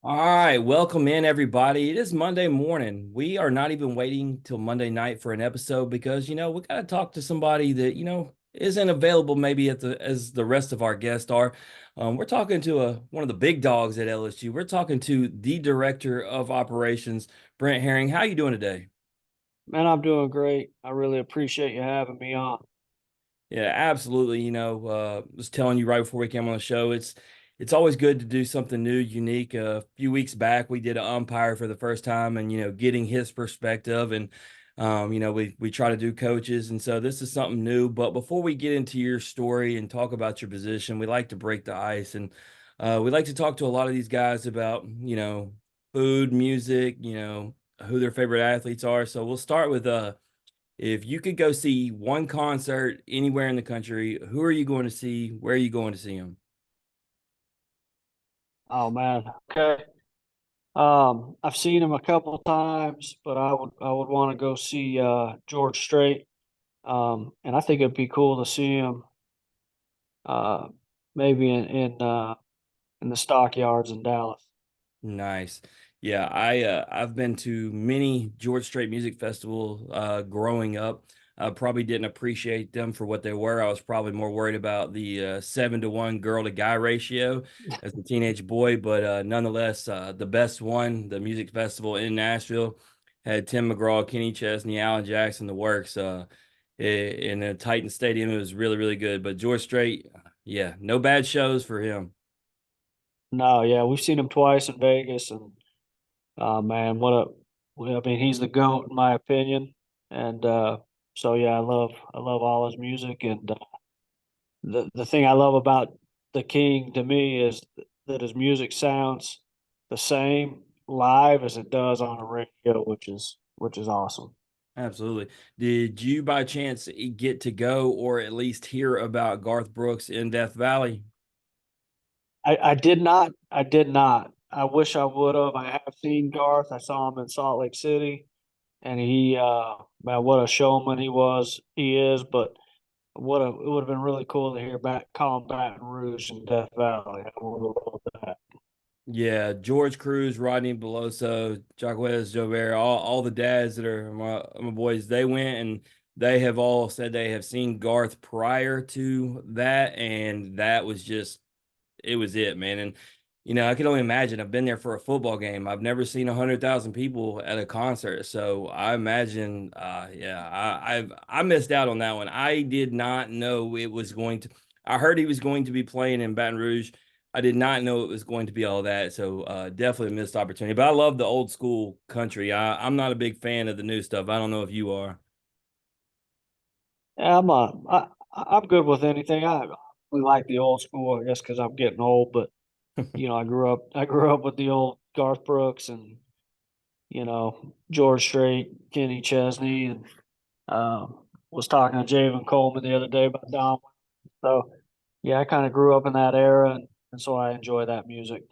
All right, welcome in everybody. It is Monday morning. We are not even waiting till Monday night for an episode because we got to talk to somebody that isn't available maybe at the as the rest of our guests are. We're talking to one of the big dogs at LSU. We're talking to the director of operations, Brent Haring. How you doing today? Man, I'm doing great. I really appreciate you having me on. Yeah, absolutely. Was telling you right before we came on the show, it's always good to do something new, unique. A few weeks back, we did an umpire for the first time, and getting his perspective, and we try to do coaches, and so this is something new. But before we get into your story and talk about your position, we like to break the ice, and we like to talk to a lot of these guys about food, music, who their favorite athletes are. So we'll start with if you could go see one concert anywhere in the country, who are you going to see? Where are you going to see them? Oh man. Okay. I've seen him a couple of times, but I would want to go see George Strait. And I think it'd be cool to see him uh maybe in the stockyards in Dallas. Nice. Yeah, I've been to many George Strait music festival growing up. I probably didn't appreciate them for what they were. I was probably more worried about the 7-to-1 girl to guy ratio as a teenage boy, but nonetheless, the best one, the music festival in Nashville, had Tim McGraw, Kenny Chesney, Alan Jackson, the works in a Titan Stadium. It was really, really good. But George Strait, yeah, no bad shows for him. No, yeah, we've seen him twice in Vegas, and man, well, I mean, he's the GOAT in my opinion. And so yeah, I love all his music, and the thing I love about the King to me is that his music sounds the same live as it does on the radio, which is awesome. Absolutely. Did you by chance get to go or at least hear about Garth Brooks in Death Valley? I did not. I did not. I wish I would have. I have seen Garth. I saw him in Salt Lake City, and he man, what a showman he is. But it would have been really cool to hear back call him Baton Rouge and Death Valley. I would have loved that. Yeah, George Cruz, Rodney Beloso, Jacquez Joubert, all the dads that are my boys, they went and they have all said they have seen Garth prior to that, and that was just it was it, man. And I can only imagine. I've been there for a football game. I've never seen 100,000 people at a concert, so I imagine. Yeah, I missed out on that one. I did not know it was going to. I heard he was going to be playing in Baton Rouge. I did not know it was going to be all that. So definitely a missed opportunity. But I love the old school country. I'm not a big fan of the new stuff. I don't know if you are. Yeah, I'm good with anything. I really like the old school, I guess, because I'm getting old. But I grew up with the old Garth Brooks and George Strait, Kenny Chesney, and was talking to Javen Coleman the other day about Don. So yeah, I kind of grew up in that era, and so I enjoy that music.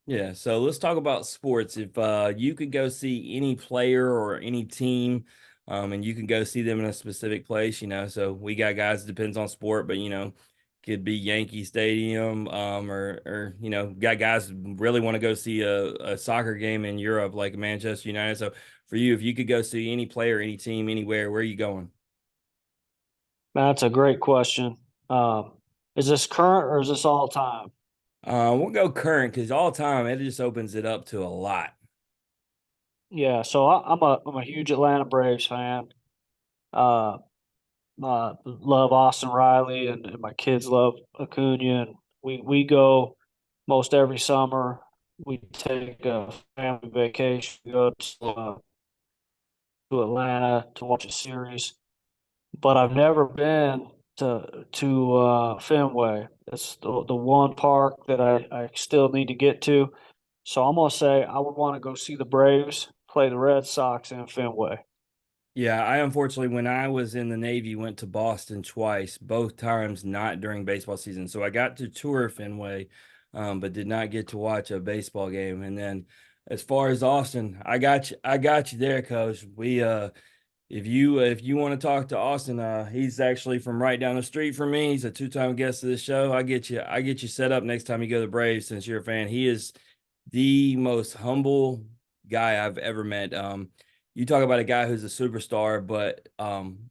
Yeah, so let's talk about sports. If you could go see any player or any team, and you can go see them in a specific place, so we got guys, it depends on sport, but could be Yankee Stadium, or got guys who really want to go see a soccer game in Europe like Manchester United. So for you, if you could go see any player, any team, anywhere, where are you going? Man, that's a great question. Um, is this current or is this all time? We'll go current because all time it just opens it up to a lot. Yeah, so I'm a huge Atlanta Braves fan. Uh, I love Austin Riley, and my kids love Acuna. And we go most every summer. We take a family vacation, go to Atlanta to watch a series. But I've never been to Fenway. It's the one park that I still need to get to. So I'm gonna say I would want to go see the Braves play the Red Sox in Fenway. Yeah, I unfortunately, when I was in the Navy, went to Boston twice, both times not during baseball season. So I got to tour Fenway, but did not get to watch a baseball game. And then, as far as Austin, I got you there, Coach. We, if you want to talk to Austin, he's actually from right down the street from me. He's a two-time guest of the show. I get you set up next time you go to the Braves since you're a fan. He is the most humble guy I've ever met. You talk about a guy who's a superstar, but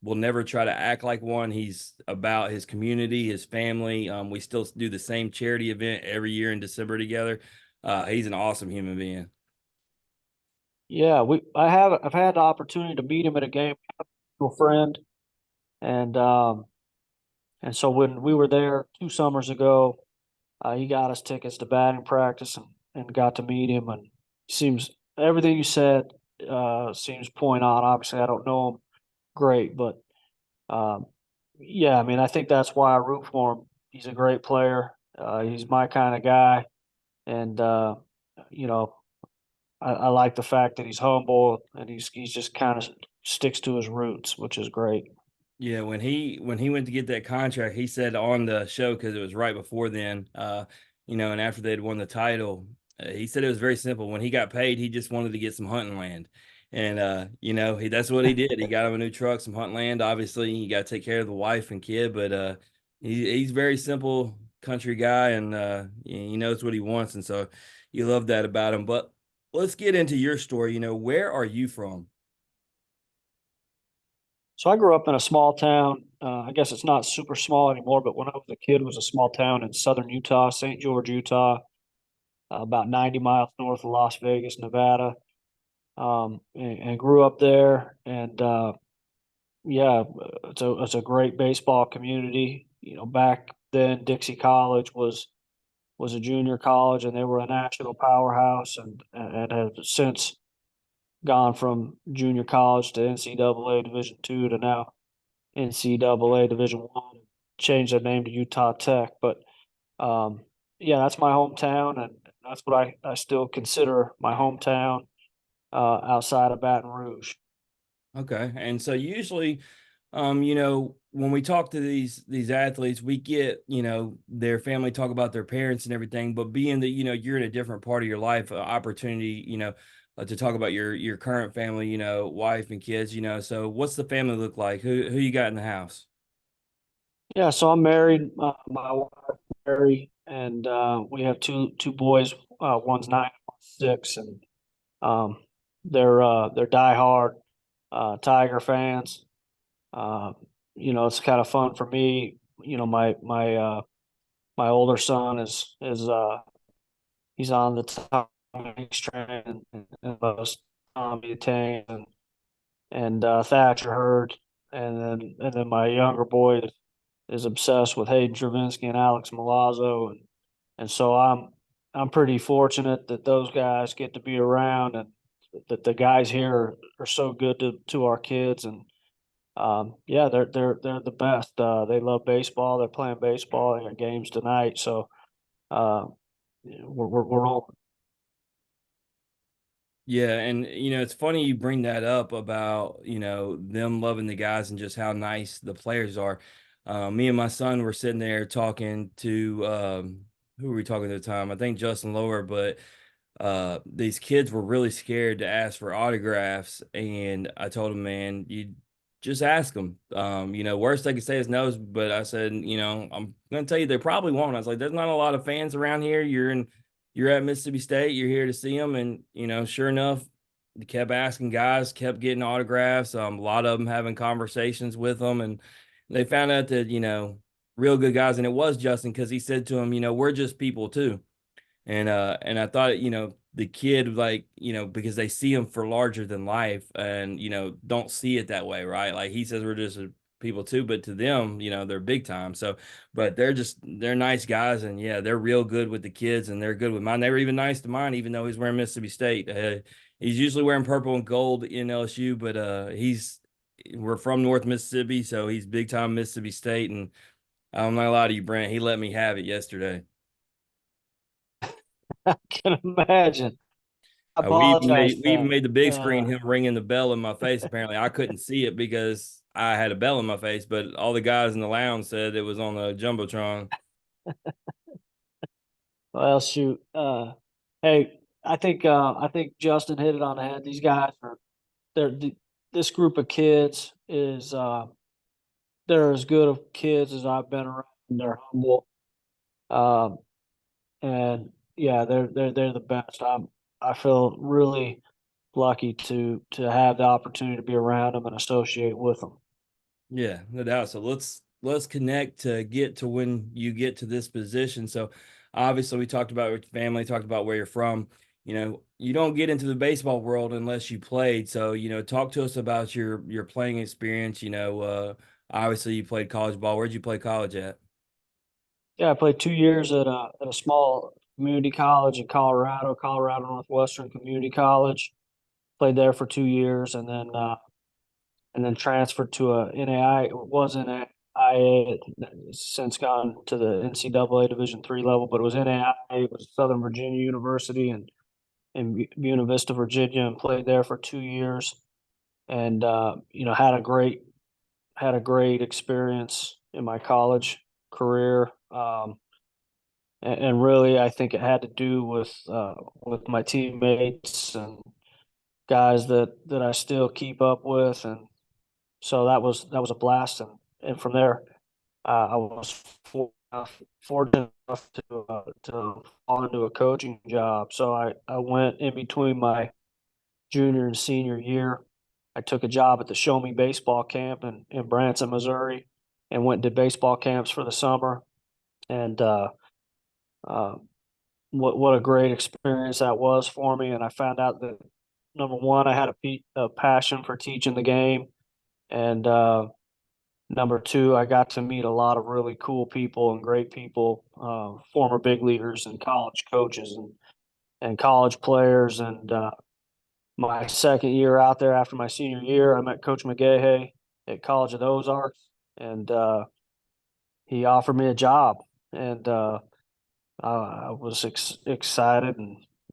will never try to act like one. He's about his community, his family. We still do the same charity event every year in December together. He's an awesome human being. Yeah, I've had the opportunity to meet him at a game to a friend, and and so when we were there 2 summers ago, he got us tickets to batting practice and got to meet him. And seems everything you said seems point on. Obviously, I don't know him great, but um, yeah, I mean, I think that's why I root for him. He's a great player. He's my kind of guy, and you know, I like the fact that he's humble and he's just kind of sticks to his roots, which is great. Yeah, when he went to get that contract, he said on the show because it was right before then, and after they'd won the title, he said it was very simple. When he got paid, he just wanted to get some hunting land, and that's what he did. He got him a new truck, some hunting land. Obviously, you got to take care of the wife and kid, but he's very simple country guy, and he knows what he wants, and so you love that about him. But let's get into your story. Where are you from? So I grew up in a small town. I guess it's not super small anymore, but when I was a kid, it was a small town in southern Utah, St. George, Utah, about 90 miles north of Las Vegas, Nevada. And grew up there. And yeah, it's a great baseball community. You know, back then Dixie College was a junior college, and they were a national powerhouse, and have since gone from junior college to NCAA Division II to now NCAA Division I. Changed their name to Utah Tech, but um, yeah, that's my hometown, and that's what I still consider my hometown outside of Baton Rouge. Okay. And so usually, when we talk to these athletes, we get, their family talk about their parents and everything, but being that, you're in a different part of your life, opportunity, to talk about your current family, wife and kids, so what's the family look like? Who you got in the house? Yeah, so I'm married. My wife Mary, and we have two boys. One's 9, one's 6, and um, they're diehard Tiger fans. Uh, it's kind of fun for me. My older son is he's on the Tom Hanks train and loves Tommy Tang and Thatcher Hurd, and then my younger boy is obsessed with Hayden Travinski and Alex Milazzo, and so I'm pretty fortunate that those guys get to be around, and that the guys here are so good to our kids. And yeah, they're the best. They love baseball. They're playing baseball. They got games tonight, so uh, we're all. Yeah, and it's funny you bring that up about them loving the guys and just how nice the players are. Me and my son were sitting there talking to who were we talking to at the time? I think Justin Lower, but these kids were really scared to ask for autographs, and I told them, man, you just ask them. Worst they could say is no, but I said, I'm gonna tell you they probably won't. I was like, there's not a lot of fans around here. You're at Mississippi State, you're here to see them, and sure enough, they kept asking guys, kept getting autographs. A lot of them having conversations with them, and they found out that real good guys, and it was Justin because he said to him, we're just people too. And I thought, the kid, like, because they see him for larger than life, and don't see it that way, right? Like he says we're just people too, but to them, they're big time. So but they're nice guys, and yeah, they're real good with the kids, and they're good with mine. They were even nice to mine, even though he's wearing Mississippi State. He's usually wearing purple and gold in LSU, but we're from North Mississippi, so he's big time Mississippi State. And I'm not gonna lie to you, Brent, he let me have it yesterday. I can imagine. I We apologize we for even made the big that. screen him ringing the bell in my face. Apparently, I couldn't see it because I had a bell in my face, but all the guys in the lounge said it was on the jumbotron. Well, shoot. Hey, I think Justin hit it on the head. These guys are they're th- this group of kids is they're as good of kids as I've been around. They're humble, um, and yeah, they're the best. I feel really lucky to have the opportunity to be around them and associate with them. Yeah, no doubt. So let's connect to get to when you get to this position. So obviously we talked about your family, talked about where you're from. You don't get into the baseball world unless you played. So, talk to us about your playing experience. Obviously you played college ball. Where'd you play college at? Yeah, I played 2 years at a small community college in Colorado, Colorado Northwestern Community College. Played there for 2 years, and then transferred to a NAI. It was NAIA, since gone to the NCAA Division III level, but it was NAIA. It was Southern Virginia University in Buena Vista, Virginia, and played there for 2 years. And had a great experience in my college career. And really, I think it had to do with my teammates and guys that I still keep up with, and so that was a blast. And from there, I was fortunate enough to fall into a coaching job. So I went in between my junior and senior year. I took a job at the Show Me Baseball camp in Branson, Missouri, and went and did baseball camps for the summer. And uh, what a great experience that was for me. And I found out that number one, I had a passion for teaching the game, and number two, I got to meet a lot of really cool people and great people, former big leaguers and college coaches and college players. And my second year out there after my senior year, I met Coach McGahey at College of the Ozarks, and he offered me a job. And I was excited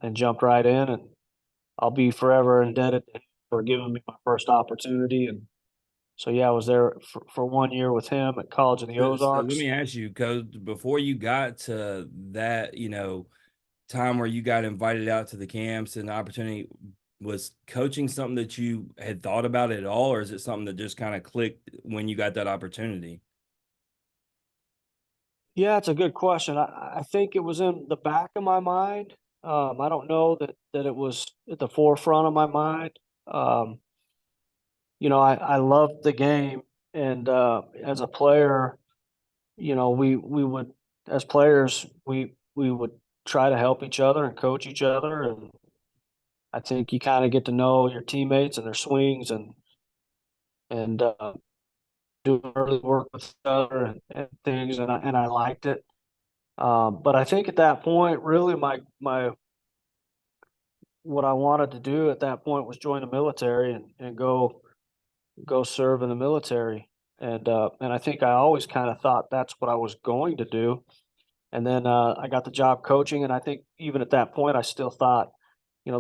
and jumped right in. And I'll be forever indebted to him for giving me my first opportunity. And so, yeah, I was there for 1 year with him at College of the So let Ozarks. me ask you, Coach, before you got to that, time where you got invited out to the camps and the opportunity, was coaching something that you had thought about at all, or is it something that just kind of clicked when you got that opportunity? Yeah, it's a good question. I think it was in the back of my mind. I don't know that it was at the forefront of my mind. Um, I loved the game, and as a player, we would, as players, we would try to help each other and coach each other, and I think you kind of get to know your teammates and their swings and do early work with each other and things, and I liked it. But I think at that point, really, my what I wanted to do at that point was join the military and go serve in the military. And I think I always kind of thought that's what I was going to do. And then I got the job coaching, and I think even at that point, I still thought,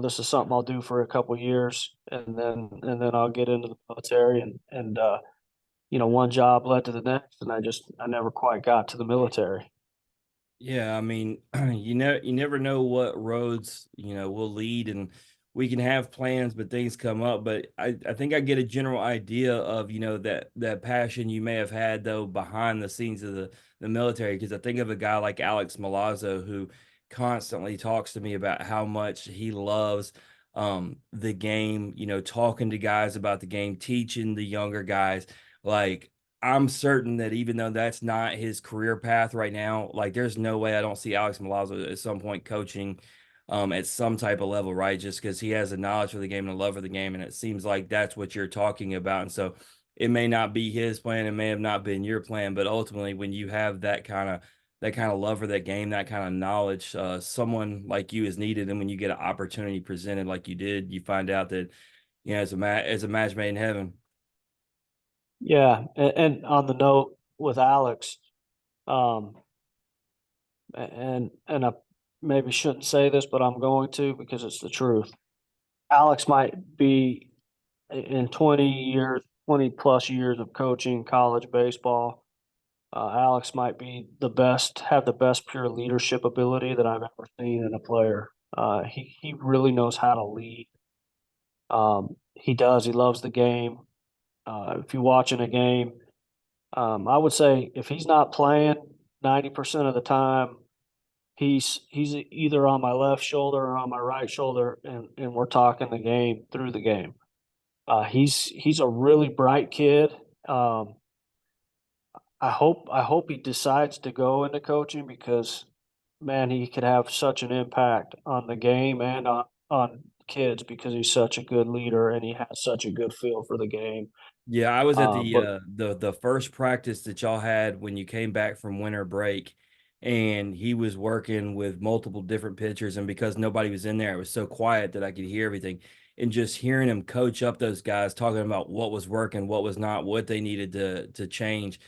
this is something I'll do for a couple years, and then I'll get into the military. And one job led to the next, and I never quite got to the military. Yeah, I mean, you never know what roads, will lead, and we can have plans, but things come up. But I think I get a general idea of, that passion you may have had though behind the scenes of the military. Because I think of a guy like Alex Milazzo who constantly talks to me about how much he loves the game, talking to guys about the game, teaching the younger guys. Like, I'm certain that even though that's not his career path right now, like there's no way I don't see Alex Milazzo at some point coaching at some type of level, right? Just because he has a knowledge for the game and a love for the game. And it seems like that's what you're talking about. And so it may not be his plan, it may have not been your plan, but ultimately when you have that kind of love for that game, that kind of knowledge, someone like you is needed. And when you get an opportunity presented like you did, you find out that it's a match made in heaven. Yeah, and on the note with Alex, um, and I maybe shouldn't say this, but I'm going to because it's the truth. Alex might be in 20 years, 20 plus years of coaching college baseball. Alex might be have the best pure leadership ability that I've ever seen in a player. He really knows how to lead. He does. He loves the game. If you're watching a game, I would say if he's not playing 90% of the time, he's either on my left shoulder or on my right shoulder, and we're talking the game through the game. He's a really bright kid. Um, I hope he decides to go into coaching because man, he could have such an impact on the game and on kids because he's such a good leader and he has such a good feel for the game. Yeah, I was at But the first practice that y'all had when you came back from winter break, and he was working with multiple different pitchers, and because nobody was in there, it was so quiet that I could hear everything. And just hearing him coach up those guys, talking about what was working, what was not, what they needed to change.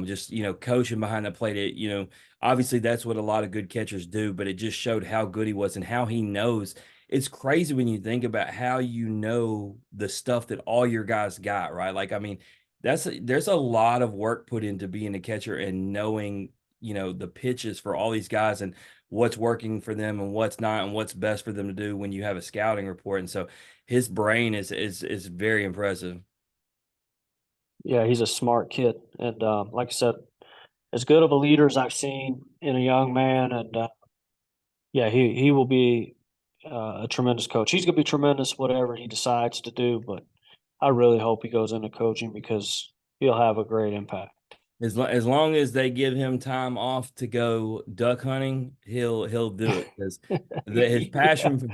Just coaching behind the plate. Obviously that's what a lot of good catchers do, but it just showed how good he was and how he knows. It's crazy when you think about how the stuff that all your guys got, right? Like, I mean, there's a lot of work put into being a catcher and knowing, the pitches for all these guys and what's working for them and what's not and what's best for them to do when you have a scouting report. And so his brain is very impressive. yeah, he's a smart kid, and like I said, as good of a leader as I've seen in a young man, and yeah, he will be a tremendous coach. He's going to be tremendous whatever he decides to do, but I really hope he goes into coaching because he'll have a great impact. As long as they give him time off to go duck hunting, he'll do it because Yeah.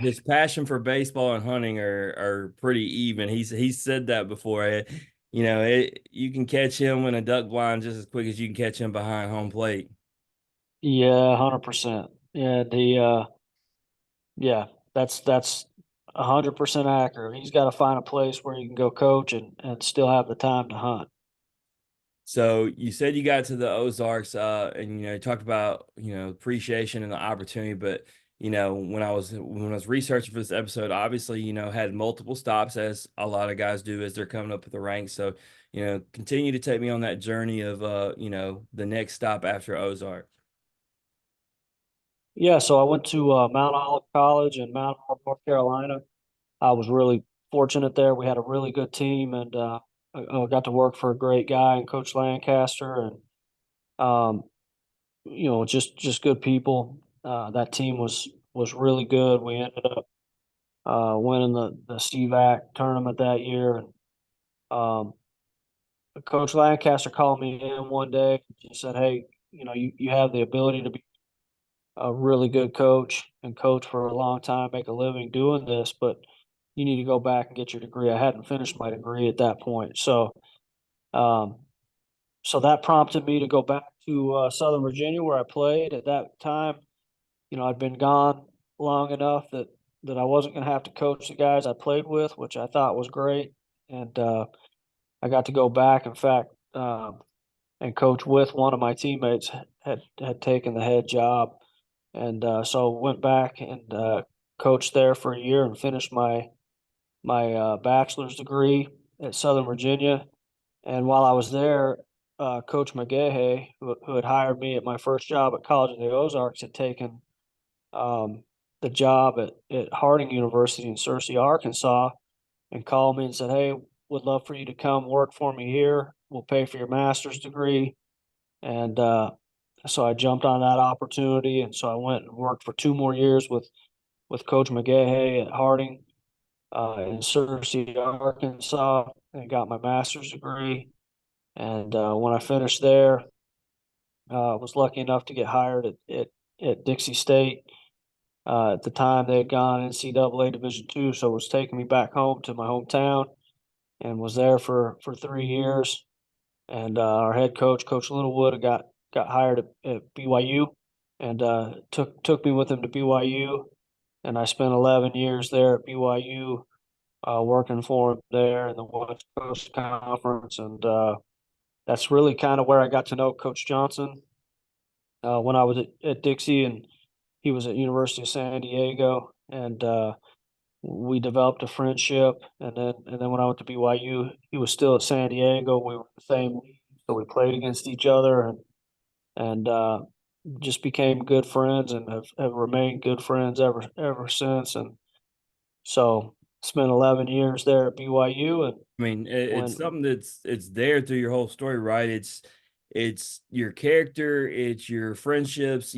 his passion for baseball and hunting are pretty even. He's said that before. You can catch him in a duck blind just as quick as you can catch him behind home plate. Yeah, 100%. Yeah, that's 100% accurate. He's got to find a place where he can go coach and still have the time to hunt. So you said you got to the Ozarks, and you talked about appreciation and the opportunity, but when I was researching for this episode, obviously had multiple stops as a lot of guys do as they're coming up the ranks. So continue to take me on that journey of the next stop after Ozark. Yeah, so I went to Mount Olive College in Mount Olive, North Carolina. I was really fortunate there. We had a really good team, and I got to work for a great guy and Coach Lancaster, and um, just good people. That team was really good. We ended up winning the CVAC tournament that year, and um, Coach Lancaster called me in one day and said, "Hey, you have the ability to be a really good coach and coach for a long time, make a living doing this, but you need to go back and get your degree." I hadn't finished my degree at that point, um, so that prompted me to go back to Southern Virginia where I played at that time. I'd been gone long enough that I wasn't going to have to coach the guys I played with, which I thought was great, and I got to go back. In fact, and coach with one of my teammates had taken the head job, and so went back and coached there for a year and finished my bachelor's degree at Southern Virginia. And while I was there, Coach McGahey, who had hired me at my first job at College of the Ozarks, had taken um, the job at Harding University in Searcy, Arkansas, and called me and said, "Hey, would love for you to come work for me here. We'll pay for your master's degree." And so I jumped on that opportunity, and so I went and worked for 2 more years with Coach McGahey at Harding in Searcy, Arkansas, and got my master's degree. And when I finished there, I was lucky enough to get hired at Dixie State. At the time, they had gone NCAA Division II, so it was taking me back home to my hometown, and was there for 3 years. And our head coach, Coach Littlewood, got hired at BYU, and took me with him to BYU, and I spent 11 years there at BYU, working for him there in the West Coast Conference, and that's really kind of where I got to know Coach Johnson when I was at Dixie, and he was at University of San Diego, and we developed a friendship. And then when I went to BYU, he was still at San Diego. We were the same league, so we played against each other, and just became good friends, and have remained good friends ever since. And so spent 11 years there at BYU, and I mean, it's when something it's there through your whole story, right? it's your character, it's your friendships,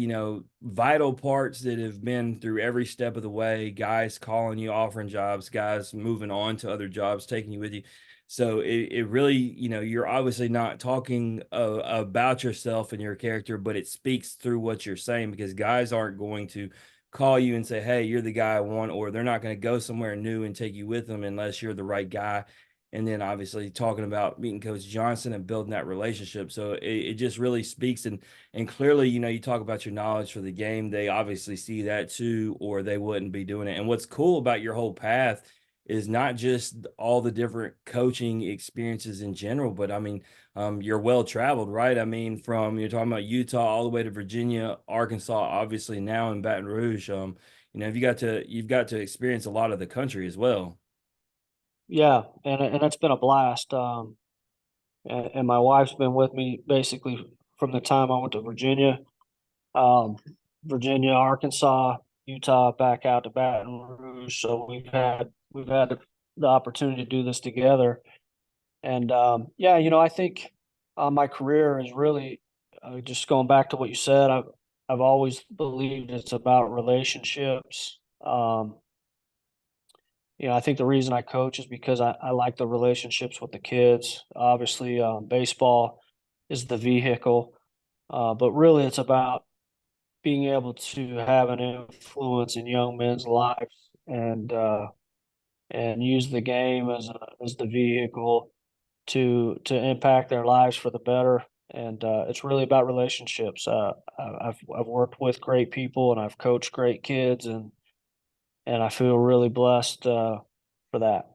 vital parts that have been through every step of the way, guys calling you, offering jobs, guys moving on to other jobs, taking you with you. So it really, you're obviously not talking about yourself and your character, but it speaks through what you're saying because guys aren't going to call you and say, hey, you're the guy I want, or they're not going to go somewhere new and take you with them unless you're the right guy. And then obviously talking about meeting Coach Johnson and building that relationship. So it just really speaks and clearly, you talk about your knowledge for the game. They obviously see that too, or they wouldn't be doing it. And what's cool about your whole path is not just all the different coaching experiences in general, but I mean, you're well traveled, right? I mean, from you're talking about Utah all the way to Virginia, Arkansas, obviously now in Baton Rouge. You've got to experience a lot of the country as well. Yeah, and it's been a blast. And my wife's been with me basically from the time I went to Virginia, um, Virginia, Arkansas, Utah, back out to Baton Rouge. So we've had the opportunity to do this together. And yeah, I think my career is really just going back to what you said. I've always believed it's about relationships. I think the reason I coach is because I like the relationships with the kids. Obviously, baseball is the vehicle, but really it's about being able to have an influence in young men's lives and use the game as the vehicle to impact their lives for the better. And it's really about relationships. I've worked with great people and I've coached great kids, and I feel really blessed for that.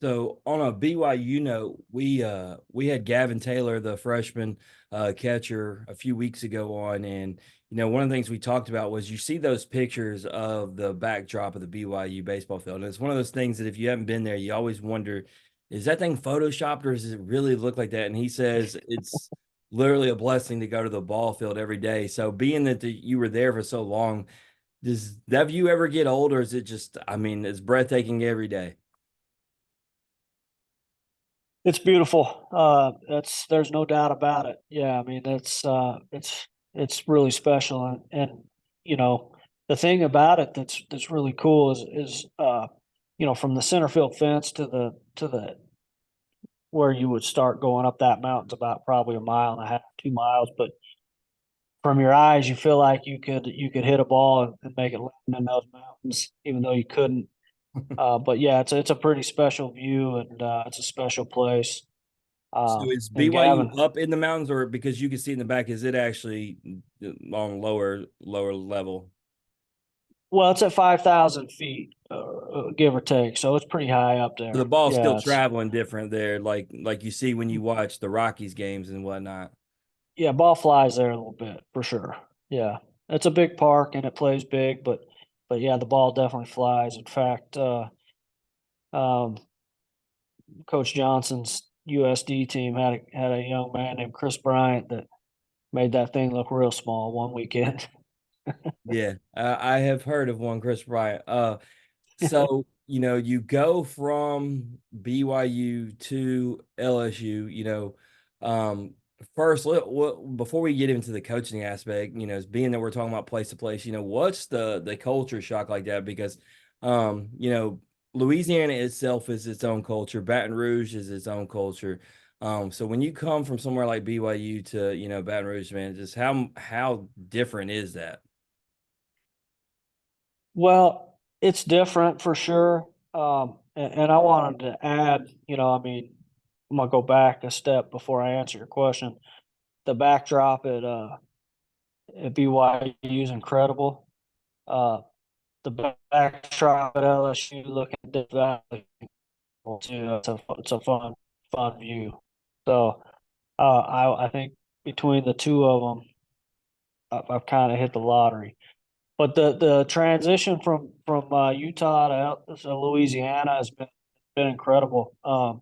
So on a BYU note, we had Gavin Taylor, the freshman catcher, a few weeks ago on, and one of the things we talked about was you see those pictures of the backdrop of the BYU baseball field, and it's one of those things that if you haven't been there, you always wonder, is that thing photoshopped or does it really look like that? And he says it's literally a blessing to go to the ball field every day. So being that you were there for so long, does that view ever get old, or is it just, I mean, it's breathtaking every day? It's beautiful. That's there's no doubt about it. Yeah, I mean it's really special, and the thing about it that's really cool is from the center field fence to the where you would start going up that mountain's about probably a mile and a half, 2 miles, but from your eyes you feel like you could hit a ball and make it land in those mountains, even though you couldn't. But yeah, it's a pretty special view, and it's a special place. So is And BYU Gavin, up in the mountains, or because you can see in the back, is it actually on lower level? well, it's at 5,000 feet, give or take, so it's pretty high up So the there. ball's still Yeah, traveling different there, like you see when you watch the Rockies games and whatnot. ball flies there a little bit for sure. Yeah, it's a big park and it plays big, but yeah, the ball definitely flies. In fact, um, Coach Johnson's USD team had a young man named Chris Bryant that made that thing look real small one weekend. Yeah, I have heard of one Chris Bryant. So, you go from BYU to LSU, um, first, before we get into the coaching aspect, being that we're talking about place to place, what's the culture shock like that? Because, Louisiana itself is its own culture. Baton Rouge is its own culture. So when you come from somewhere like BYU to, Baton Rouge, man, just how different is that? Well, it's different for sure. And I wanted to add, I mean, I'm gonna go back a step before I answer your question. The backdrop at BYU is incredible. Uh, the backdrop at LSU looking at the valley, it's a fun view. So I think between the two of them, I've kind of hit the lottery. But the transition from Utah to Louisiana has been incredible. The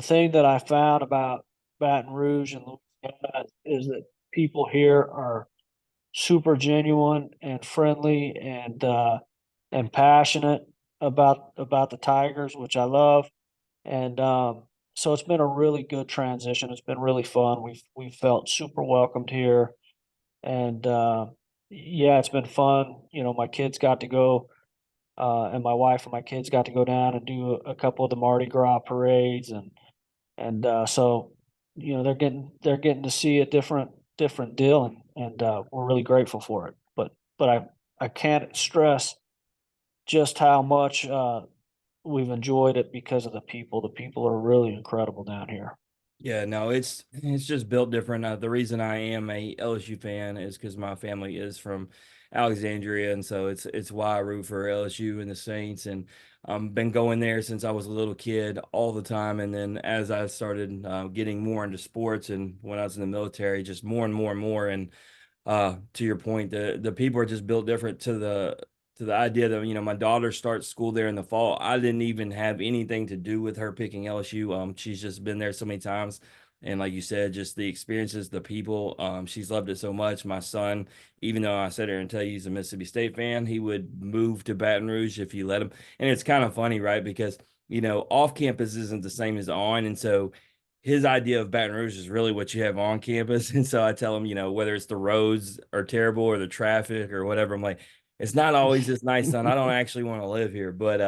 thing that I found about Baton Rouge and Louisiana is that people here are super genuine and friendly and passionate about the Tigers, which I love. And so it's been a really good transition. It's been really fun. We've felt super welcomed here, and yeah, it's been fun. You know, my kids got to go, and my wife and my kids got to go down and do a couple of the Mardi Gras parades, and so you know they're getting to see a different deal, and we're really grateful for it. But I can't stress just how much we've enjoyed it because of the people. The people are really incredible down here. Yeah, no, it's just built different. The reason I am a LSU fan is because my family is from Alexandria, and so it's why I root for LSU and the Saints, and been going there since I was a little kid all the time. And then as I started getting more into sports, and when I was in the military, just more and more and more. And to your point, the people are just built different to the idea that my daughter starts school there in the fall. I didn't even have anything to do with her picking LSU. She's just been there so many times, and like you said, just the experiences, the people. She's loved it so much. My son, even though I sat here and tell you he's a Mississippi State fan, he would move to Baton Rouge if you let him. And it's kind of funny, right? Because off campus isn't the same as on, and so his idea of Baton Rouge is really what you have on campus. And so I tell him, whether it's the roads are terrible or the traffic or whatever, I'm like, it's not always this nice, son. I don't actually want to live here. But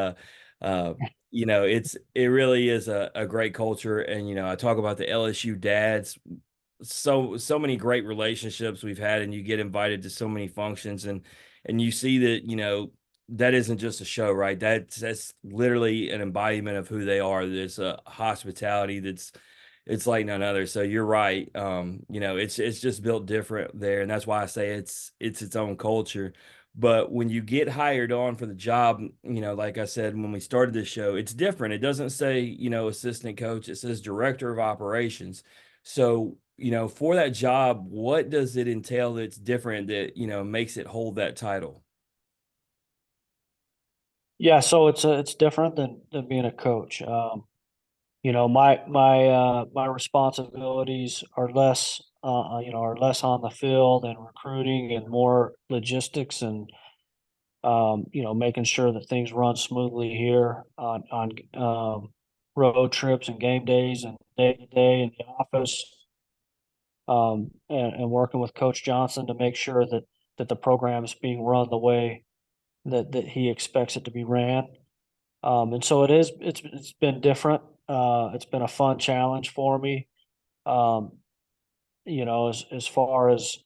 uh, it really is a great culture. And I talk about the LSU dads, so many great relationships we've had, and you get invited to so many functions, and you see that that isn't just a show, right? That's literally an embodiment of who they are. There's a hospitality it's like none other. So you're right. It's just built different there, and that's why I say it's its own culture. But when you get hired on for the job, like I said when we started this show, it's different. It doesn't say assistant coach; it says director of operations. So for that job, what does it entail that's different that makes it hold that title? Yeah, so it's different than being a coach. You know, my responsibilities are less on the field and recruiting and more logistics and making sure that things run smoothly here on road trips and game days and day to day in the office, and working with Coach Johnson to make sure that the program is being run the way that he expects it to be ran. And so it's been different. It's been a fun challenge for me. Um, as far as,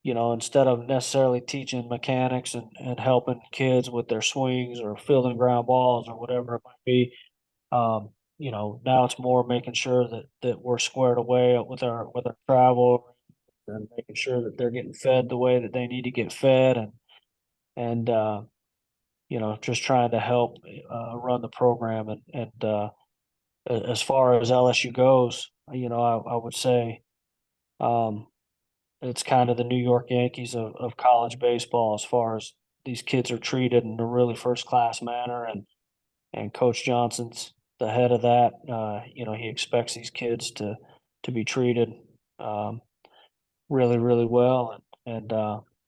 instead of necessarily teaching mechanics and helping kids with their swings or fielding ground balls or whatever it might be, now it's more making sure that we're squared away with our travel and making sure that they're getting fed the way that they need to get fed, and just trying to help run the program. And as far as LSU goes, I would say um, it's kind of the New York Yankees of college baseball as far as these kids are treated in a really first class manner. And Coach Johnson's the head of that. He expects these kids to be treated um, really, really well. And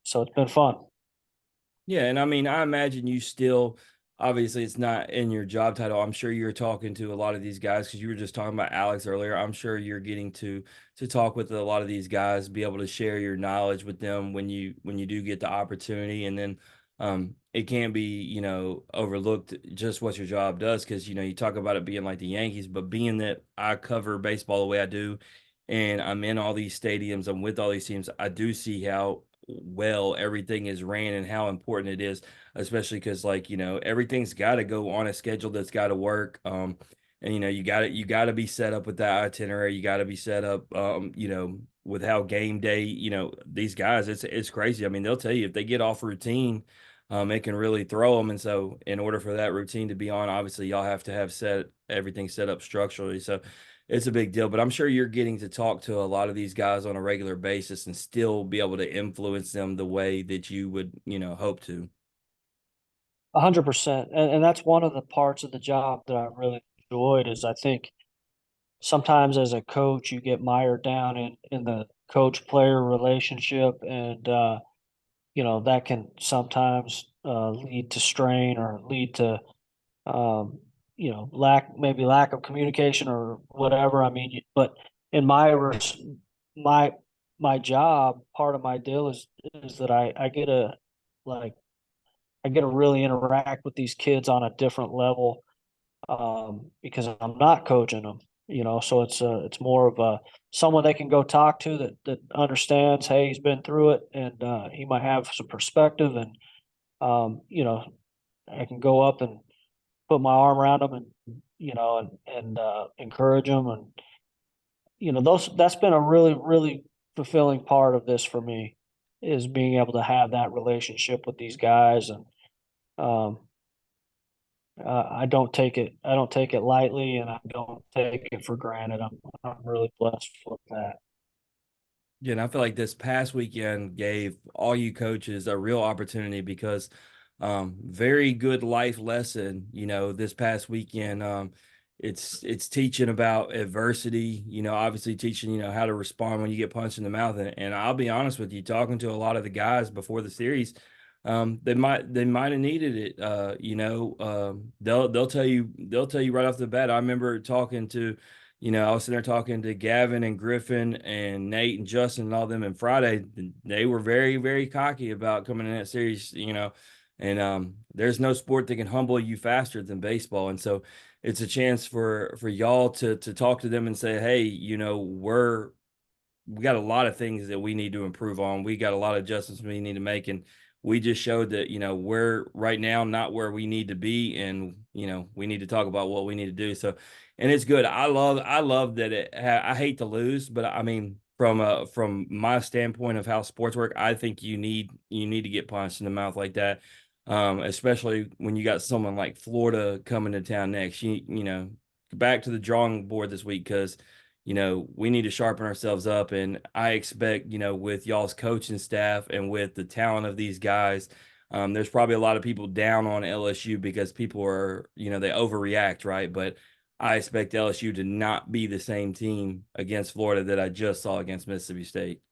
so it's been fun. Yeah, and I mean, I imagine you still obviously it's not in your job title. I'm sure you're talking to a lot of these guys because you were just talking about Alex earlier. I'm sure you're getting to talk with a lot of these guys, be able to share your knowledge with them when you do get the opportunity. And then it can't be, overlooked just what your job does because you talk about it being like the Yankees, but being that I cover baseball the way I do and I'm in all these stadiums, I'm with all these teams, I do see how well everything is ran and how important it is, especially because like everything's got to go on a schedule that's got to work. And you got to be set up with that itinerary. You got to be set up with how game day, these guys, it's crazy. I mean, they'll tell you if they get off routine, it can really throw them. And so in order for that routine to be on, obviously y'all have to have set everything set up structurally. So it's a big deal, but I'm sure you're getting to talk to a lot of these guys on a regular basis and still be able to influence them the way that you would, hope to. 100%. And that's one of the parts of the job that I really enjoyed is I think sometimes as a coach you get mired down in the coach player relationship, and that can sometimes lead to strain or lead to um, maybe lack of communication or whatever. I mean, but in my my job, part of my deal is that I get to like I get to really interact with these kids on a different level, because I'm not coaching them, so it's more of a someone they can go talk to that understands, hey, he's been through it, and he might have some perspective, and um, you know, I can go up and put my arm around them, and encourage them, and those that's been a really fulfilling part of this for me, is being able to have that relationship with these guys, and um, I don't take it lightly, and I don't take it for granted. I'm really blessed with that. Yeah, and I feel like this past weekend gave all you coaches a real opportunity because very good life lesson, this past weekend. It's teaching about adversity, obviously teaching, how to respond when you get punched in the mouth. And I'll be honest with you, talking to a lot of the guys before the series, they might have needed it. They'll tell you right off the bat. I remember talking to I was sitting there talking to Gavin and Griffin and Nate and Justin and all them. And Friday, they were very, very cocky about coming in that series, And there's no sport that can humble you faster than baseball. And so it's a chance for y'all to talk to them and say, hey, we got a lot of things that we need to improve on. We got a lot of adjustments we need to make. And we just showed that, we're right now not where we need to be. And, we need to talk about what we need to do. So, and it's good. I love that I hate to lose, but I mean, from my standpoint of how sports work, I think you need to get punched in the mouth like that. Especially when you got someone like Florida coming to town next. Back to the drawing board this week because we need to sharpen ourselves up. And I expect, with y'all's coaching staff and with the talent of these guys, there's probably a lot of people down on LSU because people are, they overreact, right? But I expect LSU to not be the same team against Florida that I just saw against Mississippi State.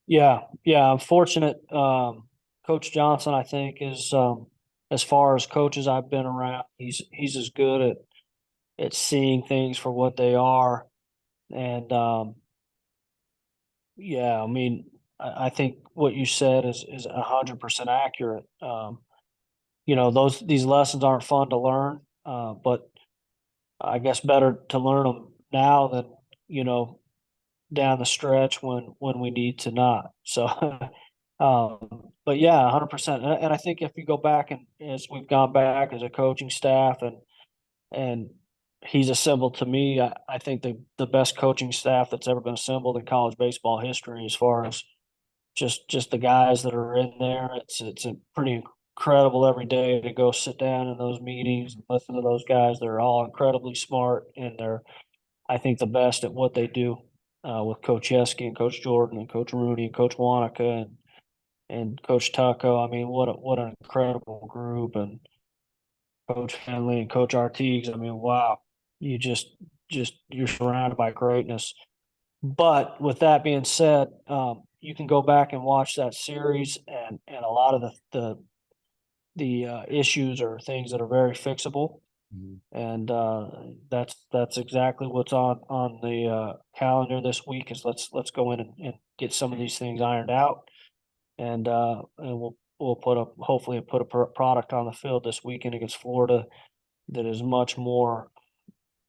Yeah, yeah, I'm fortunate. Coach Johnson, I think, is as far as coaches I've been around, he's as good at seeing things for what they are. And yeah, I mean, I think what you said is 100% accurate. These lessons aren't fun to learn, but I guess better to learn them now than you know down the stretch when we need to not. So, but yeah, 100%. And I think if you go back, and as we've gone back as a coaching staff, and he's assembled, to me, I think the best coaching staff that's ever been assembled in college baseball history, as far as just the guys that are in there. It's a pretty incredible every day to go sit down in those meetings and listen to those guys. They're all incredibly smart, and they're, I think, the best at what they do, with Coach Yeski and Coach Jordan and Coach Rooney and Coach Wanaka and Coach Tucko. I mean, what an incredible group, and Coach Finley and Coach Artigues. I mean, wow, you just you're surrounded by greatness. But with that being said, you can go back and watch that series, and a lot of the issues are things that are very fixable, Mhm. and that's exactly what's on the calendar this week. Is let's go in and get some of these things ironed out, and we'll hopefully put a product on the field this weekend against Florida that is much more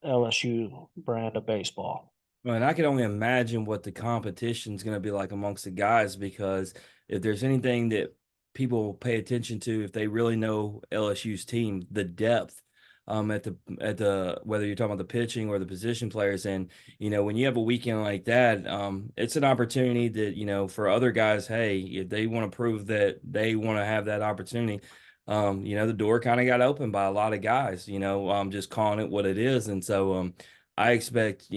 LSU brand of baseball. Well, and I can only imagine what the competition is going to be like amongst the guys because if there's anything that people pay attention to, if they really know LSU's team, the depth at the whether you're talking about the pitching or the position players, and when you have a weekend like that, it's an opportunity that for other guys, hey, if they want to prove that they want to have that opportunity, the door kind of got opened by a lot of guys, just calling it what it is, and so I expect,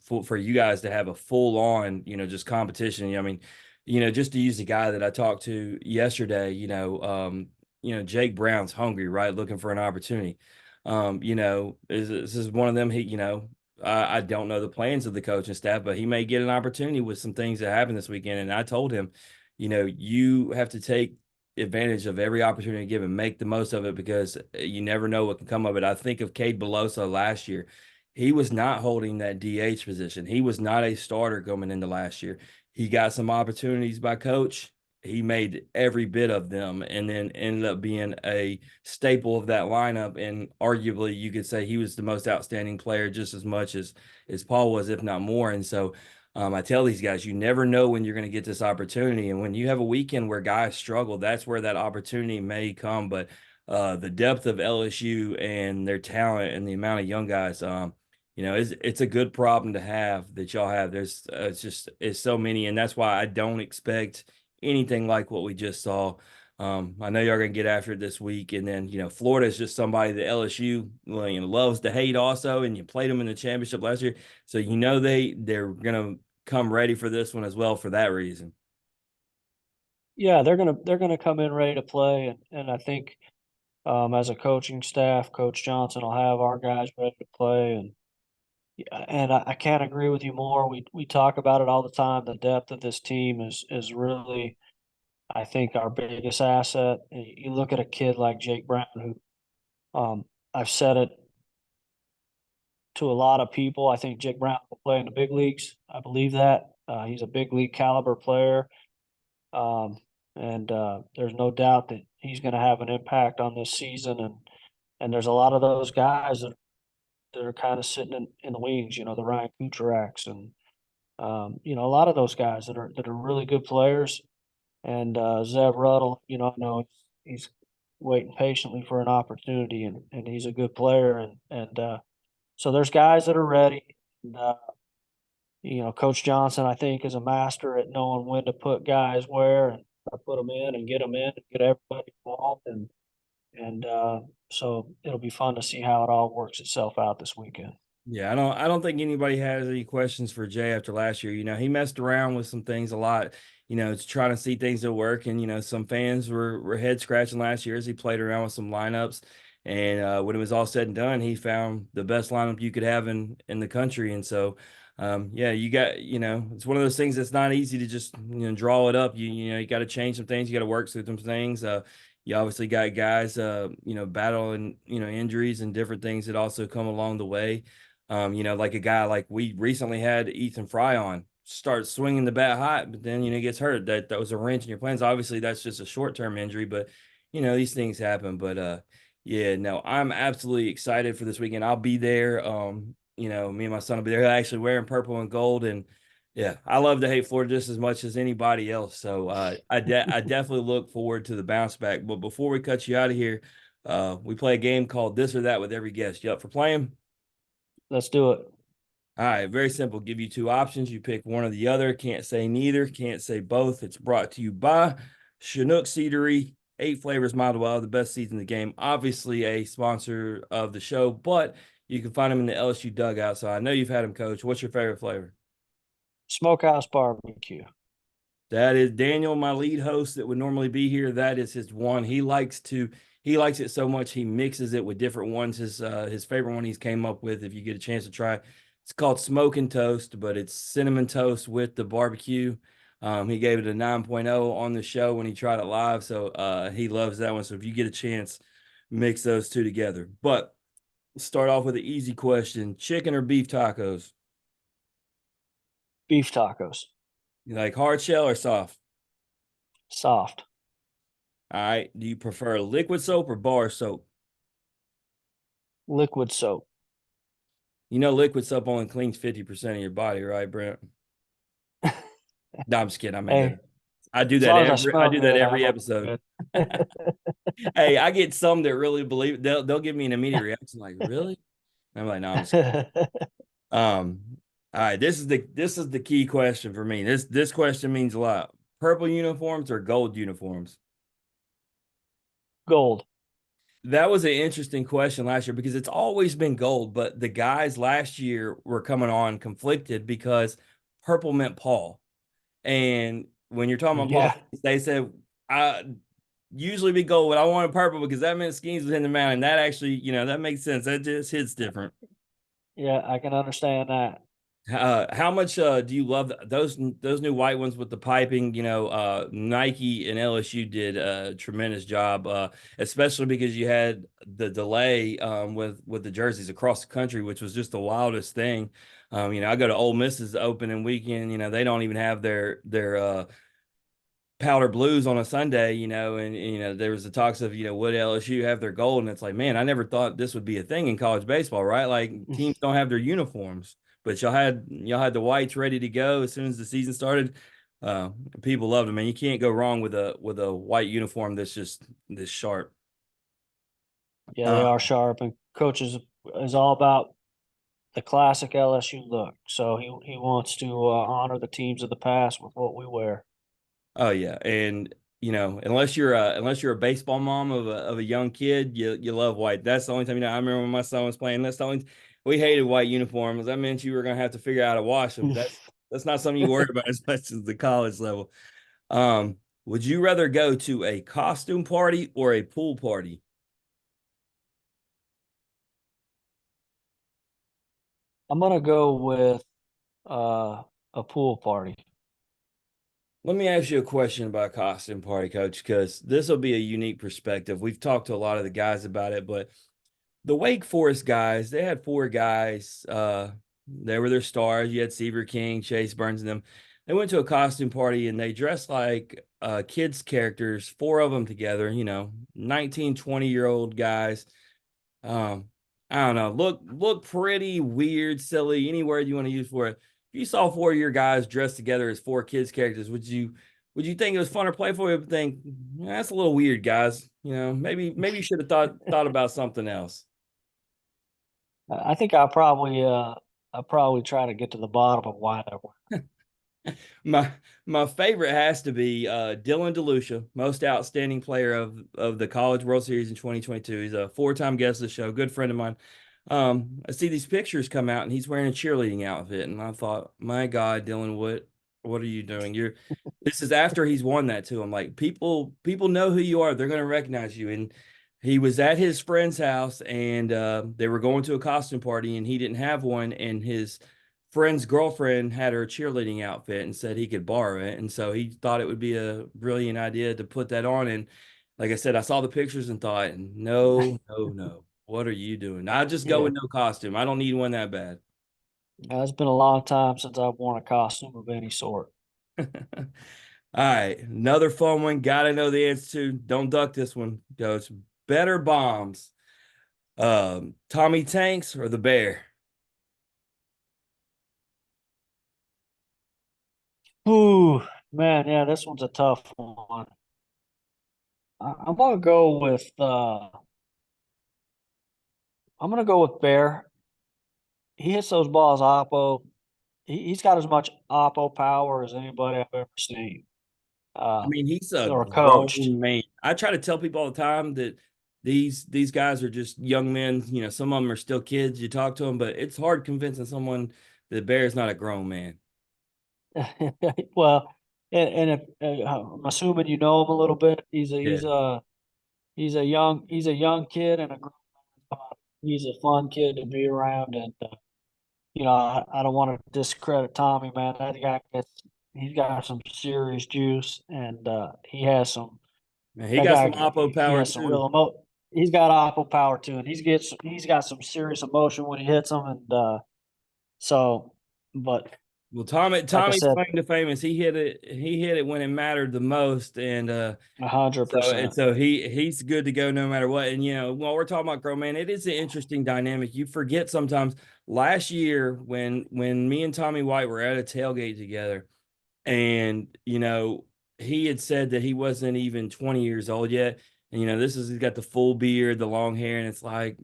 for you guys to have a full on, just competition. I mean, just to use the guy that I talked to yesterday, Jake Brown's hungry, right? Looking for an opportunity. This is one of them. I don't know the plans of the coaching staff, but he may get an opportunity with some things that happen this weekend. And I told him, you have to take advantage of every opportunity given, make the most of it because you never know what can come of it. I think of Cade Beloso last year. He was not holding that DH position. He was not a starter coming into last year. He got some opportunities by coach. He made every bit of them and then ended up being a staple of that lineup. And arguably, you could say he was the most outstanding player just as much as Paul was, if not more. And so I tell these guys, you never know when you're going to get this opportunity. And when you have a weekend where guys struggle, that's where that opportunity may come. But the depth of LSU and their talent and the amount of young guys, it's a good problem to have that y'all have. There's it's so many, and that's why I don't expect anything like what we just saw. I know y'all gonna get after it this week, and then Florida is just somebody that LSU loves to hate also, and you played them in the championship last year, so they're gonna come ready for this one as well for that reason. Yeah, they're gonna come in ready to play, and I think as a coaching staff, Coach Johnson will have our guys ready to play, and yeah, and I can't agree with you more. We talk about it all the time. The depth of this team is really, I think, our biggest asset. And you look at a kid like Jake Brown, who I've said it to a lot of people. I think Jake Brown will play in the big leagues. I believe that. He's a big league caliber player. Um, and there's no doubt that he's going to have an impact on this season. And there's a lot of those guys that are kind of sitting in the wings, the Ryan Kucheraks and a lot of those guys that are really good players. And Zev Ruddle, I know he's waiting patiently for an opportunity, and he's a good player. And so there's guys that are ready. And, Coach Johnson, I think, is a master at knowing when to put guys where and put them in and get everybody involved. And so it'll be fun to see how it all works itself out this weekend. Yeah, I don't think anybody has any questions for Jay after last year. He messed around with some things a lot, to try to see things that work. And some fans were head scratching last year as he played around with some lineups. And when it was all said and done, he found the best lineup you could have in the country. And so yeah, you got, it's one of those things that's not easy to just draw it up. You got to change some things, you got to work through some things. You obviously got guys battling, injuries and different things that also come along the way. Like a guy like we recently had Ethan Fry on start swinging the bat hot, but then he gets hurt. That was a wrench in your plans. Obviously, that's just a short-term injury, but these things happen. But yeah, no, I'm absolutely excited for this weekend. I'll be there. Me and my son will be there. Actually wearing purple and gold, and yeah, I love to hate Florida just as much as anybody else. So I definitely look forward to the bounce back. But before we cut you out of here, we play a game called This or That with every guest. You up for playing? Let's do it. All right, very simple. Give you two options. You pick one or the other. Can't say neither. Can't say both. It's brought to you by Chinook Seedery, 8 flavors mild wild, the best seeds in the game. Obviously, a sponsor of the show, but you can find them in the LSU dugout. So I know you've had them, Coach. What's your favorite flavor? Smokehouse barbecue. That is Daniel, my lead host that would normally be here. That is his one. He likes it so much he mixes it with different ones. His favorite one he's came up with, if you get a chance to try, it's called Smoke and Toast, but it's cinnamon toast with the barbecue. He gave it a 9.0 on the show when he tried it live. So he loves that one. So if you get a chance, mix those two together. But let's start off with an easy question. Chicken or beef tacos? Beef tacos. You like hard shell or soft? Soft. All right. Do you prefer liquid soap or bar soap? Liquid soap. Liquid soap only cleans 50% of your body, right, Brent? No, I'm just kidding. I made that Hey, up. I do as that long as I every I smell do that good, every I'm episode. good. Hey, I get some that really believe they'll give me an immediate reaction like, really? And I'm like, no, I'm just kidding. Um, all right, this is the key question for me. This question means a lot. Purple uniforms or gold uniforms? Gold. That was an interesting question last year because it's always been gold, but the guys last year were coming on conflicted because purple meant Paul. And when you're talking about Yeah. Paul, they said, I usually be gold, but I wanted purple because that meant Skeens was in the mountain. That actually, that makes sense. That just hits different. Yeah, I can understand that. How much do you love those new white ones with the piping? Nike and LSU did a tremendous job, especially because you had the delay with the jerseys across the country, which was just the wildest thing. I go to Ole Miss's opening weekend. They don't even have their powder blues on a Sunday, and there was the talks of, would LSU have their gold? And it's like, man, I never thought this would be a thing in college baseball, right? Like teams don't have their uniforms, but y'all had the whites ready to go as soon as the season started. Uh, People loved them, man. You can't go wrong with a white uniform that's just this sharp. Yeah, they Uh, are sharp, and coaches is all about the classic LSU look. So he wants to honor the teams of the past with what we wear. Oh yeah, and unless you're a baseball mom of a young kid, you love white. That's the only time. I remember when my son was playing. That's the only we hated white uniforms. That meant you were gonna have to figure out how to wash them. That's not something you worry about as much as the college level. Would you rather go to a costume party or a pool party? I'm gonna go with uh, a pool party. Let me ask you a question about costume party, coach, because this will be a unique perspective. We've talked to a lot of the guys about it, but the Wake Forest guys, they had four guys. They were their stars. You had Seaver King, Chase Burns, and them. They went to a costume party and they dressed like kids' characters, four of them together, 19, 20-year-old guys. Um, I don't know. Look pretty weird, silly, any word you want to use for it. If you saw four of your guys dressed together as four kids' characters, would you think it was fun or playful? You would think, that's a little weird, guys. Maybe you should have thought about something else. I think I probably try to get to the bottom of why that worked. My my favorite has to be Dylan DeLucia, most outstanding player of the College World Series in 2022. He's a four-time guest of the show, good friend of mine. I see these pictures come out and he's wearing a cheerleading outfit, and I thought, my God, Dylan, what are you doing? This is after he's won that too. I'm like, people know who you are. They're gonna recognize you. And he was at his friend's house and they were going to a costume party and he didn't have one, and his friend's girlfriend had her cheerleading outfit and said he could borrow it. And so he thought it would be a brilliant idea to put that on. And like I said, I saw the pictures and thought, no, no, no. What are you doing? I just go Yeah, with no costume. I don't need one that bad. it's been a long time since I've worn a costume of any sort. All right. Another fun one. Gotta know the answer to. Don't duck this one. Goes better bombs. Tommy Tanks or the Bear? Ooh, man, yeah, this one's a tough one. I'm gonna go with Bear. He hits those balls oppo. He's got as much oppo power as anybody I've ever seen. I Uh, mean, he's a or coached. grown man. I try to tell people all the time that these guys are just young men. Some of them are still kids. You talk to them, but it's hard convincing someone that Bear's not a grown man. Well, and if I'm assuming you know him a little bit, Yeah. he's a young kid and he's a fun kid to be around. And I don't want to discredit Tommy, man. He's got some serious juice, and Man, he that got guy some oppo he power has some too. real He's got oppo power too, and he's got some serious emotion when he hits them. And so, but Well, Tommy like I Tommy's said, claim to fame is he hit it when it mattered the most, and 100%. so he's good to go no matter what. And while we're talking about grown man, it is an interesting dynamic. You forget sometimes. Last year when me and Tommy White were at a tailgate together, and he had said that he wasn't even 20 years old yet, and he's got the full beard, the long hair, and it's like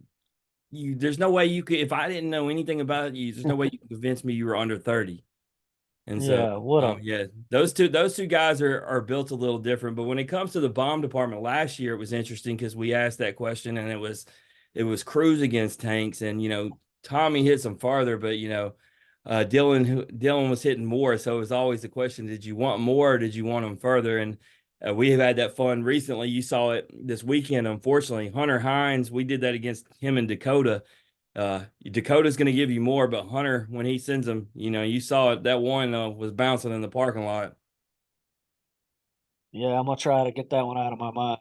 there's no way you could, if I didn't know anything about you, there's no way you could convince me you were under 30. And so, Yeah, what a yeah, those two guys are built a little different. But when it comes to the bomb department last year, it was interesting because we asked that question, and it was Cruz against Tanks, and Tommy hit some farther, but Dylan was hitting more, so it was always the question: did you want more, or did you want them further? And we have had that fun recently. You saw it this weekend. Unfortunately, Hunter Hines, we did that against him in Dakota, Dakota's going to give you more, but Hunter, when he sends them, you saw it. That one was bouncing in the parking lot. Yeah, I'm gonna try to get that one out of my mind.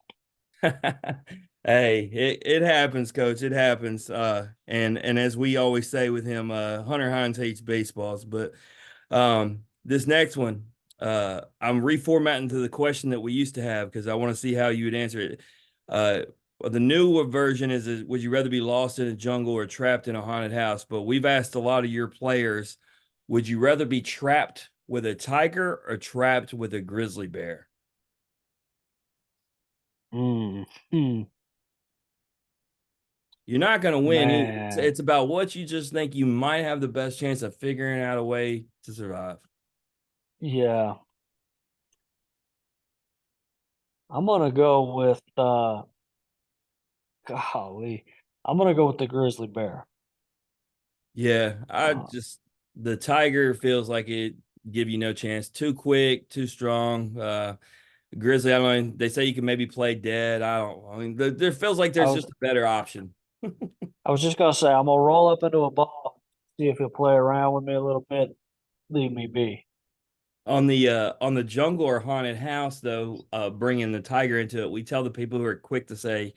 Hey, it happens, coach. It happens. And as we always say with him, Hunter Hines hates baseballs. But this next one, I'm reformatting to the question that we used to have because I want to see how you would answer it. Uh, the newer version is would you rather be lost in a jungle or trapped in a haunted house? But we've asked a lot of your players, would you rather be trapped with a tiger or trapped with a grizzly bear? Mm, hmm, You're not going to win either. It's, man, it's about what you just think you might have the best chance of figuring out a way to survive. yeah, I'm gonna go with golly, I'm gonna go with the grizzly bear. Yeah, Uh, the tiger feels like it give you no chance. Too quick, too strong. Grizzly, I mean, they say you can maybe play dead. I don't. I mean, there feels like I there's was just a better option. I was just gonna say I'm gonna roll up into a ball, see if he'll play around with me a little bit, leave me be. On the jungle or haunted house though, bringing the tiger into it, we tell the people who are quick to say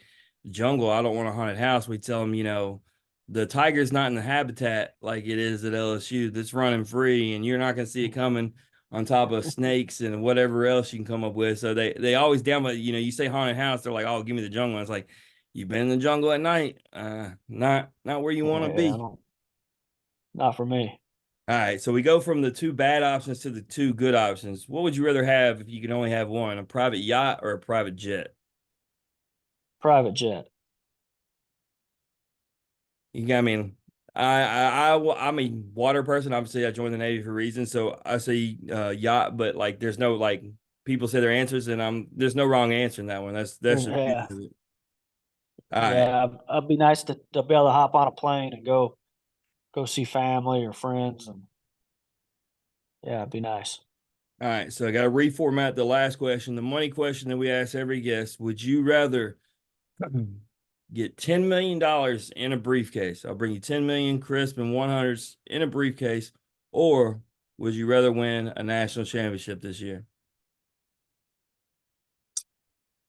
jungle, I don't want a haunted house. We tell them, the tiger's not in the habitat like it is at LSU that's running free, and you're not going to see it coming on top of snakes and whatever else you can come up with. So they always down, but you say haunted house, they're like, oh, give me the jungle. And it's like, you've been in the jungle at night, not where you want to Yeah, I be. don't, not for me. All right, so we go from the two bad options to the two good options. What would you rather have if you could only have one, a private yacht or a private jet? Private jet. I mean, I'm a water person. Obviously, I joined the Navy for reasons, so I say yacht. But like, there's no like people say their answers, and there's no wrong answer in that one. That's the beauty Yeah, of it. All right, yeah. It'd be nice to be able to hop on a plane and go see family or friends, and yeah, it'd be nice. all right. So I got to reformat the last question, the money question that we ask every guest. Would you rather get $10 million in a briefcase? I'll bring you 10 million crisp and 100s in a briefcase, or would you rather win a national championship this year?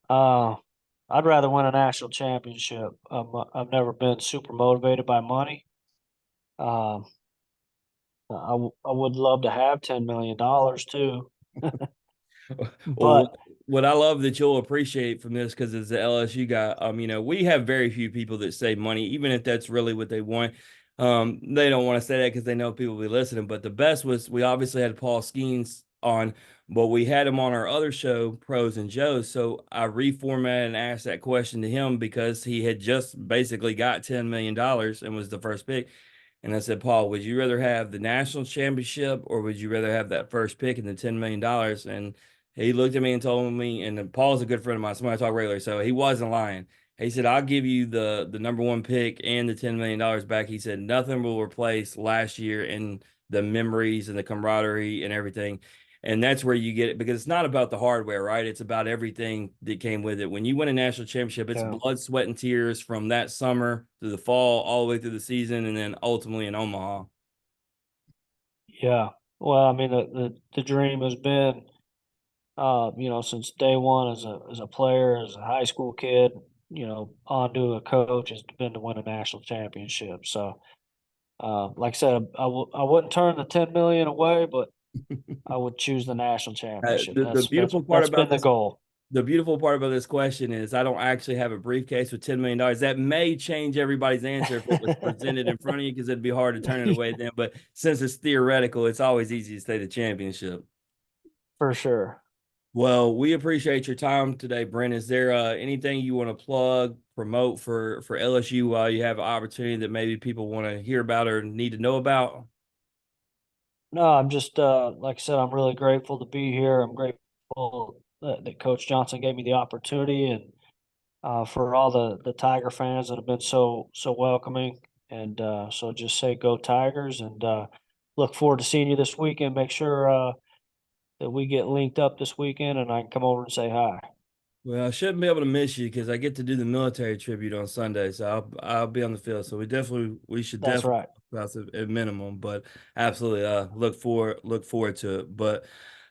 Uh, I'd rather win a national championship. I've never been super motivated by money. Um, I would love to have $10 million too, Well, but what I love that you'll appreciate from this because it's the LSU guy. We have very few people that say money, even if that's really what they want. They don't want to say that because they know people will be listening. But the best was we obviously had Paul Skeens on, but we had him on our other show, Pros and Joes. So I reformatted and asked that question to him because he had just basically got $10 million and was the first pick. And I said, Paul, would you rather have the national championship or would you rather have that first pick and the $10 million? And he looked at me and told me, and Paul's a good friend of mine, somebody I talk regularly, so he wasn't lying. He said, I'll give you the number one pick and the $10 million back. He said, nothing will replace last year and the memories and the camaraderie and everything. And that's where you get it because it's not about the hardware, right? It's about everything that came with it. When you win a national championship, it's yeah, blood, sweat, and tears from that summer to the fall, all the way through the season, and then ultimately in Omaha. yeah. Well, I mean, the dream has been, since day one as a player, as a high school kid, on to a coach has been to win a national championship. So, like I said, I wouldn't turn the 10 million away, but I would choose the national championship. The beautiful part That's about been the this goal the beautiful part about this question is I don't actually have a briefcase with $10 million. That may change everybody's answer if it was presented in front of you because it'd be hard to turn it away then. But since it's theoretical, it's always easy to say the championship. for sure. Well, we appreciate your time today, Brent. Is there anything you want to plug, promote for LSU while you have an opportunity that maybe people want to hear about or need to know about? No, I'm just like I said, I'm really grateful to be here. I'm grateful that Coach Johnson gave me the opportunity, and for all the Tiger fans that have been so welcoming. And so just say go Tigers, and look forward to seeing you this weekend. Make sure that we get linked up this weekend, and I can come over and say hi. Well, I shouldn't be able to miss you because I get to do the military tribute on Sunday, so I'll be on the field. So we should That's definitely right. talk about it at minimum, but absolutely look forward to it. But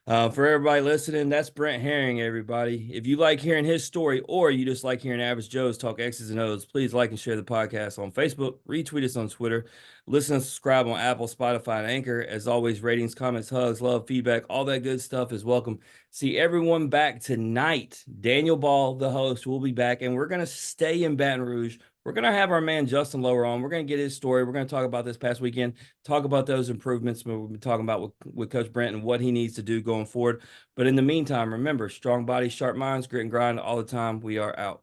for everybody listening, that's Brent Haring, everybody. If you like hearing his story or you just like hearing Average Joe's talk X's and O's, please like and share the podcast on Facebook, retweet us on Twitter, listen and subscribe on Apple, Spotify, and Anchor. As always, ratings, comments, hugs, love, feedback, all that good stuff is welcome. See everyone back tonight. Daniel Ball, the host, will be back, and we're going to stay in Baton Rouge. We're going to have our man Justin Lower on. We're going to get his story. We're going to talk about this past weekend, talk about those improvements we've been talking about with Coach Brent and what he needs to do going forward. But in the meantime, remember, strong bodies, sharp minds, grit and grind all the time. We are out.